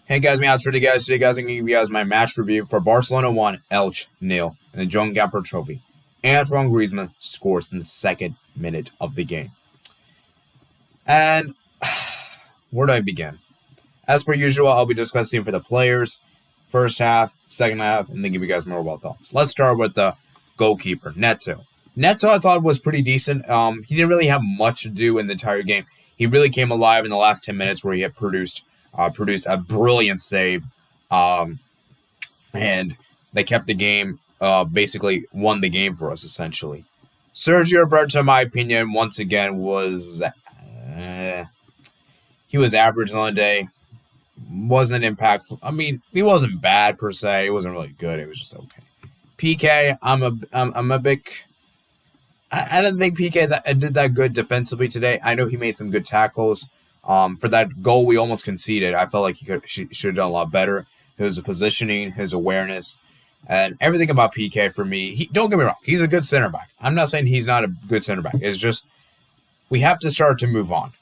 Hey guys, me out today guys. Today guys, I'm gonna give you guys my match review for Barcelona 1, Elche 0, and the Joan Gamper Trophy. Antoine Griezmann scores in the second minute of the game. And where do I begin? As per usual, I'll be discussing for the players, first half, second half, and then give you guys more well thoughts. Let's start with the goalkeeper, Neto. Neto, I thought was pretty decent. He didn't really have much to do in the entire game. He really came alive in the last 10 minutes where he had produced a brilliant save, and they kept the game, basically won the game for us, essentially. Sergio Roberto, in my opinion, once again, he was average on the day. Wasn't impactful. I mean, he wasn't bad per se. It wasn't really good. It was just okay. PK, I'm a big... I didn't think PK did that good defensively today. I know he made some good tackles. For that goal we almost conceded, I felt like he should have done a lot better. His positioning, his awareness, and everything about PK for me. Don't get me wrong, he's a good center back. I'm not saying he's not a good center back. It's just we have to start to move on.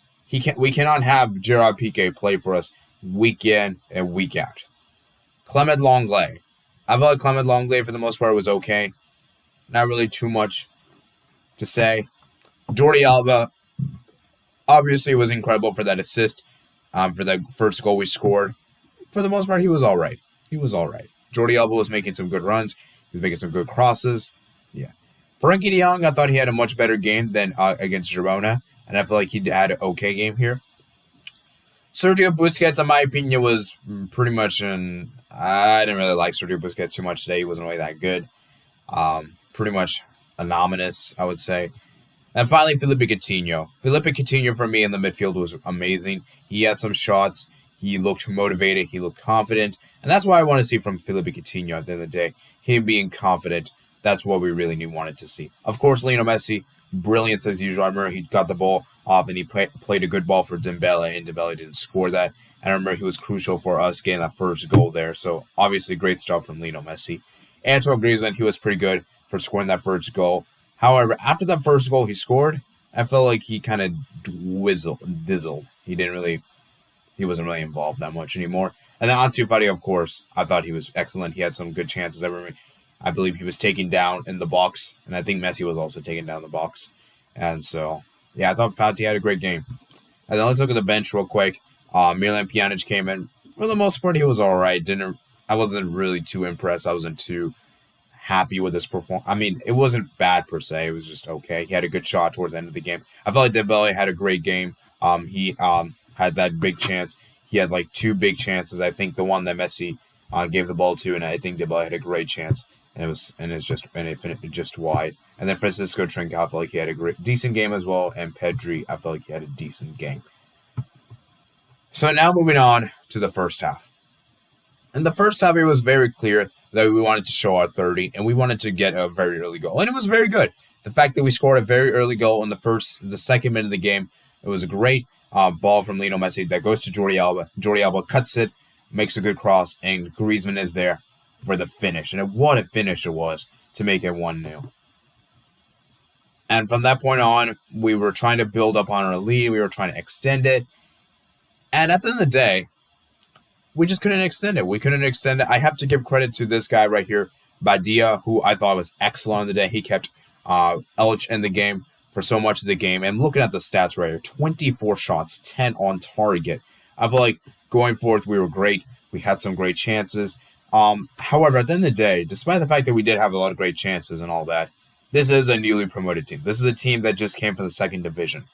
We cannot have Gerard PK play for us week in and week out. Clement Lenglet. I felt like Clement Lenglet for the most part was okay. Not really too much to say. Jordi Alba obviously was incredible for that assist, for that first goal we scored. For the most part, he was all right. Jordi Alba was making some good runs. He was making some good crosses. Yeah. Frenkie de Jong, I thought he had a much better game than against Girona, and I feel like he had an okay game here. Sergio Busquets, in my opinion, was pretty much I didn't really like Sergio Busquets too much today. He wasn't really that good. Pretty much anomalous, I would say. And finally, Philippe Coutinho. Philippe Coutinho, for me, in the midfield was amazing. He had some shots. He looked motivated. He looked confident. And that's what I want to see from Philippe Coutinho at the end of the day. Him being confident. That's what we really wanted to see. Of course, Lionel Messi, brilliant as usual. I remember he got the ball off and he played a good ball for Dembele, and Dembele didn't score that. And I remember he was crucial for us getting that first goal there. So, obviously, great stuff from Lionel Messi. Antoine Griezmann, he was pretty good for scoring that first goal. However, after that first goal he scored, I felt like he kind of dizzled. He wasn't really involved that much anymore. And then Ansu Fati, of course, I thought he was excellent. He had some good chances. I believe he was taken down in the box, and I think Messi was also taken down in the box. And so, yeah, I thought Fati had a great game. And then let's look at the bench real quick. Miralem Pjanic came in. For the most part, he was all right. I wasn't really too impressed. I wasn't too happy with his performance. I mean, it wasn't bad per se. It was just okay. He had a good shot towards the end of the game. I felt like Dembele had a great game. He had that big chance. He had like two big chances. I think the one that Messi gave the ball to, and I think Dembele had a great it finished just wide. And then Francisco Trinca, I felt like he had a decent game as well, and Pedri, I felt like he had a decent game. So now moving on to the first half. In the first half, it was very clear that we wanted to show our 30, and we wanted to get a very early goal. And it was very good. The fact that we scored a very early goal in the second minute of the game, it was a great ball from Lionel Messi that goes to Jordi Alba. Jordi Alba cuts it, makes a good cross, and Griezmann is there for the finish. And what a finish it was to make it 1-0. And from that point on, we were trying to build up on our lead. We were trying to extend it. And at the end of the day, we just couldn't extend it. I have to give credit to this guy right here, Badia, who I thought was excellent on the day. He kept Elche in the game for so much of the game. And looking at the stats right here, 24 shots, 10 on target. I feel like going forth, we were great. We had some great chances. However, at the end of the day, despite the fact that we did have a lot of great chances and all that, this is a newly promoted team. This is a team that just came from the second division.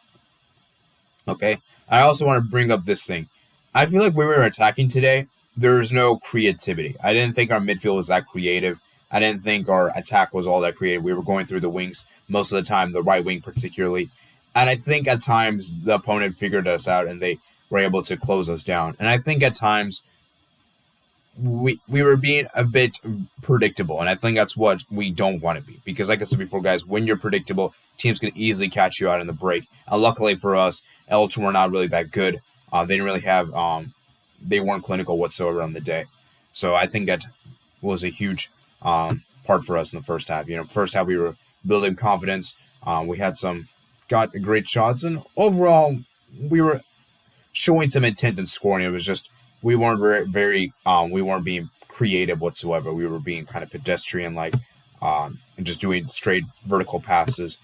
Okay? I also want to bring up this thing. I feel like when we were attacking today, there's no creativity. I didn't think our midfield was that creative. I didn't think our attack was all that creative. We were going through the wings most of the time, the right wing particularly. And I think at times the opponent figured us out and they were able to close us down. And I think at times we were being a bit predictable. And I think that's what we don't want to be. Because like I said before, guys, when you're predictable, teams can easily catch you out in the break. And luckily for us, Elche were not really that good. They didn't really have, they weren't clinical whatsoever on the day. So I think that was a huge part for us in the first half. First half we were building confidence. We got great shots, and overall we were showing some intent in scoring. It was just we weren't we weren't being creative whatsoever. We were being kind of pedestrian like, and just doing straight vertical passes,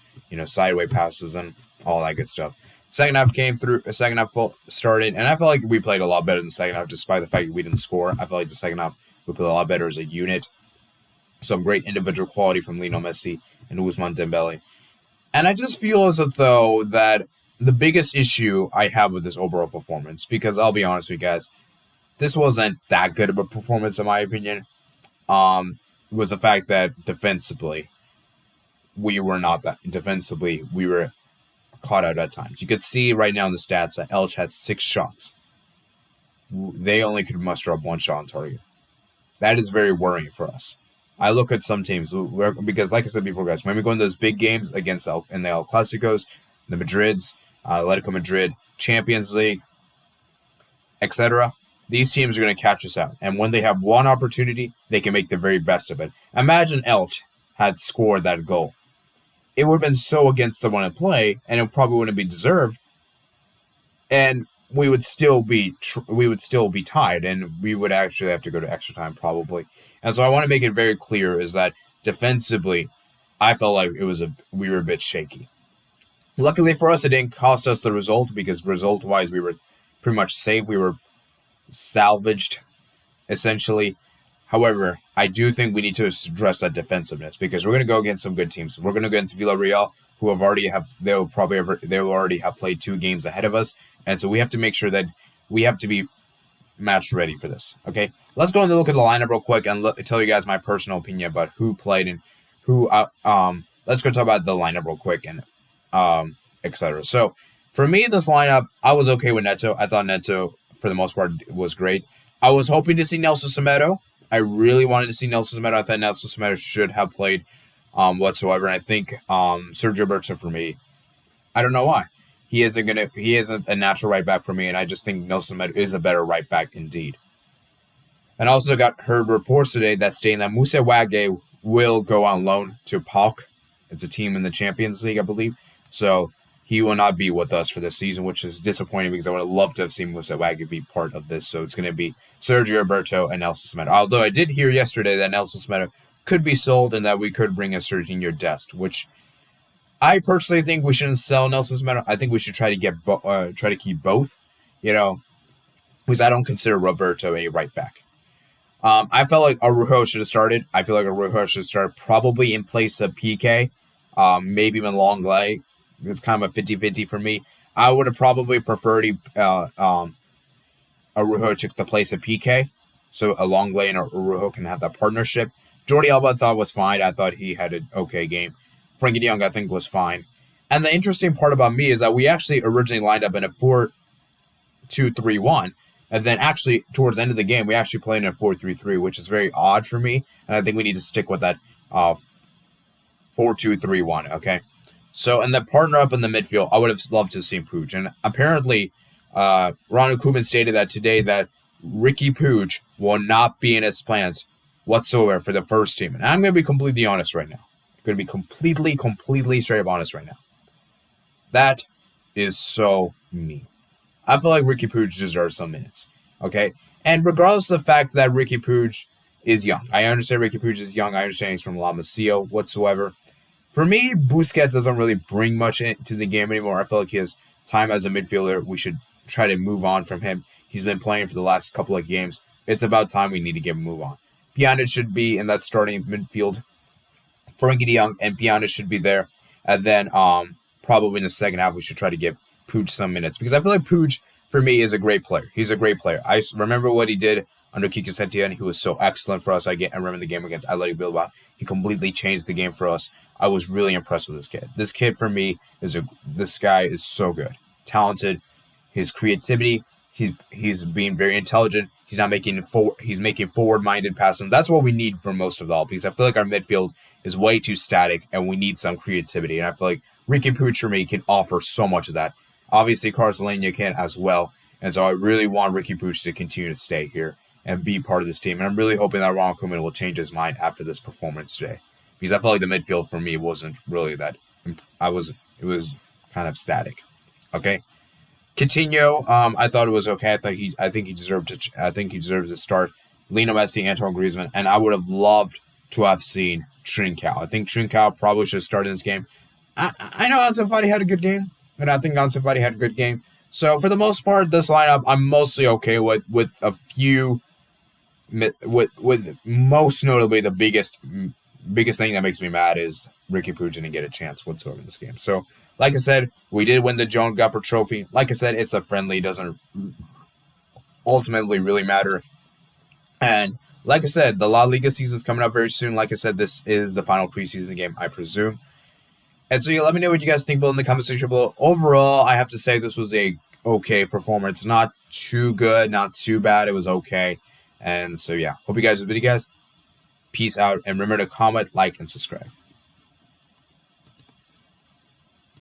sideways passes and all that good stuff. Second half came through. Second half started, and I felt like we played a lot better in the second half, despite the fact that we didn't score. I felt like the second half we played a lot better as a unit. Some great individual quality from Lionel Messi and Ousmane Dembele. And I just feel as though that the biggest issue I have with this overall performance, because I'll be honest with you guys, this wasn't that good of a performance in my opinion, was the fact that defensively, we were not that. Defensively, we were caught out at times. You could see right now in the stats that Elche had 6 shots. They only could muster up 1 shot on target. That is very worrying for us. I look at some teams, because like I said before, guys, when we go in those big games against in the El Clasicos, the Madrids, Atletico Madrid, Champions League, etc., these teams are going to catch us out. And when they have one opportunity, they can make the very best of it. Imagine Elche had scored that goal. It would have been so against someone in play, and it probably wouldn't be deserved. And we would still be tied, and we would actually have to go to extra time probably. And so I want to make it very clear is that defensively, I felt like we were a bit shaky. Luckily for us, it didn't cost us the result, because result-wise, we were pretty much safe. We were salvaged, essentially. However, I do think we need to address that defensiveness, because we're going to go against some good teams. We're going to go against Villarreal, who they'll already have played 2 games ahead of us, and so we have to make sure that we have to be match ready for this. Okay, let's go and look at the lineup real quick and tell you guys my personal opinion about who played and who. Let's go talk about the lineup real quick and etc. So for me, this lineup, I was okay with Neto. I thought Neto, for the most part, was great. I was hoping to see Natsu Neto. I really wanted to see Natsu Neto. I thought Natsu Neto should have played whatsoever. And I think Sergio Busquets, for me, I don't know why. He isn't a natural right back for me, and I just think Natsu Neto is a better right back indeed. And I also heard reports today that stating that Moussa Wage will go on loan to PAOK. It's a team in the Champions League, I believe. So he will not be with us for this season, which is disappointing, because I would have loved to have seen Moussa Wage be part of this. So it's going to be Sergio Roberto and Nelson Semedo. Although I did hear yesterday that Nelson Semedo could be sold and that we could bring a Serginho Dest, which I personally think we shouldn't sell Nelson Semedo. I think we should try to keep both, because I don't consider Roberto a right back. I felt like Araujo should have started. I feel like Araujo should start probably in place of PK, maybe even Longley. It's kind of a 50-50 for me. I would have probably preferred Araujo took the place of PK, so a Longley and Araujo can have that partnership. Jordi Alba I thought was fine. I thought he had an okay game. Frankie de Jong I think was fine. And the interesting part about me is that we actually originally lined up in a 4-2-3-1, and then actually towards the end of the game we actually played in a 4-3-3, which is very odd for me, and I think we need to stick with that 4-2-3-1, okay? So, and the partner up in the midfield, I would have loved to see Puig. And apparently, Ronald Koeman stated that today that Ricky Puig will not be in his plans whatsoever for the first team. And I'm going to be completely honest right now. I'm going to be completely straight up honest right now. That is so mean. I feel like Ricky Puig deserves some minutes, okay? And regardless of the fact that Ricky Puig is young, I understand Ricky Puig is young. I understand he's from La Masia whatsoever. For me, Busquets doesn't really bring much into the game anymore. I feel like his time as a midfielder, we should try to move on from him. He's been playing for the last couple of games. It's about time we need to get him move on. Pjanic should be in that starting midfield. Frankie de Jong and Pjanic should be there. And then probably in the second half, we should try to give Puig some minutes. Because I feel like Puig, for me, is a great player. He's a great player. I remember what he did under Quique Setién. He was so excellent for us. I remember the game against Athletic Bilbao. He completely changed the game for us. I was really impressed with this kid. This kid, for me, this guy is so good. Talented. His creativity, he's being very intelligent. He's making forward-minded passes. That's what we need for most of all, because I feel like our midfield is way too static, and we need some creativity. And I feel like Ricky Puig, for me, can offer so much of that. Obviously, Carlos Alenia can as well. And so I really want Ricky Puig to continue to stay here and be part of this team. And I'm really hoping that Ronald Koeman will change his mind after this performance today. Because I felt like the midfield for me wasn't really that. It was kind of static. Okay? Coutinho, I thought it was okay. I think he deserved to. I think he deserved to start. Lionel Messi, Antoine Griezmann, and I would have loved to have seen Trincao. I think Trincao probably should have started this game. I know Ansu Fati had a good game, and I think Ansu Fati had a good game. So for the most part, this lineup I'm mostly okay with a few, with most notably the biggest thing that makes me mad is Ricky Puig didn't get a chance whatsoever in this game. So like I said, we did win the Joan Gamper Trophy. Like I said, it's a friendly, doesn't ultimately really matter. And like I said, the La Liga season is coming up very soon. Like I said, this is the final preseason game, I presume. And so let me know what you guys think below in the comment section below. Overall, I have to say this was a okay performance. Not too good, not too bad. It was okay. And so, yeah, hope you guys enjoyed, guys. Peace out. And remember to comment, like, and subscribe.